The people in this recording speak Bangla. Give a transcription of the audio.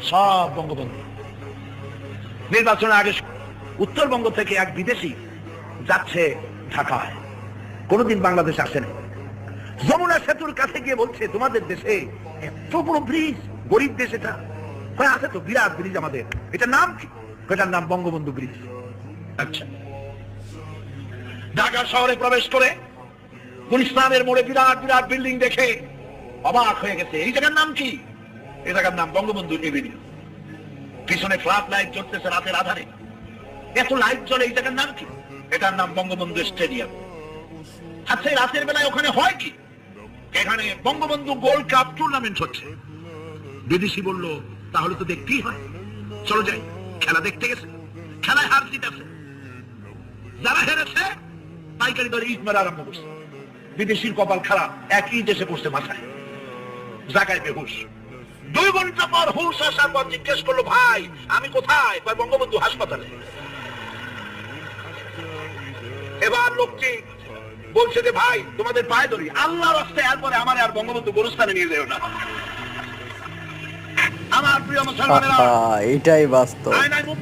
সব বঙ্গবন্ধু। নির্বাচনের আগে উত্তরবঙ্গ থেকে এক বিদেশি যাচ্ছে ঢাকায়, কোনোদিন বাংলাদেশ আসেনি। যমুনা সেতুর কাছে গিয়ে বলছে, তোমাদের দেশে এত বড় ব্রিজ, গরিব দেশ এটা। আছে তো বিরাট ব্রিজ আমাদের, এটার নাম কি? এটার নাম বঙ্গবন্ধু ব্রিজ। আচ্ছা, ঢাকা শহরে প্রবেশ করে গুলিস্তানের মোড়ে বিরাট বিরাট বিল্ডিং দেখে অবাক হয়ে গেছে। এই জায়গার নাম কি? এই জায়গার নাম বঙ্গবন্ধু এভিনিউ। পিছনে ফ্লাড লাইট জ্বলতেছে রাতের আধারে, এত লাইট জ্বলে, এই জায়গার নাম কি? এটার নাম বঙ্গবন্ধু স্টেডিয়াম। আচ্ছা, রাতের বেলায় ওখানে হয় কি? এখানে বঙ্গবন্ধু গোল্ড কাপ টুর্নামেন্ট হচ্ছে। বিদেশি বলল, তাহলে তো দেখতেই হয়, চলো যাই। খেলা দেখতে গেছে, খেলায় হার জিত আছে। যারা হেরেছে পাইকারি দরে ইট মারা আরম্ভ করছে। বিদেশির কপাল খারাপ, একই দেশে পড়ছে মাথায়, জায়গায় বেহুশ। 2 ঘন্টা পর হুশ আসার পর জিজ্ঞেস করলো, ভাই আমি কোথায়? বঙ্গবন্ধু হাসপাতালে। এবার লোকটি বলছে যে, ভাই তোমাদের পায়ে ধরি, আল্লাহর রাস্তায়, এরপরে আমার আর বঙ্গবন্ধু গোরস্থানে নিয়ে যেও না। আমার প্রিয় মুসলমানেরা, এটাই বাস্তব। আয়নায় মুখ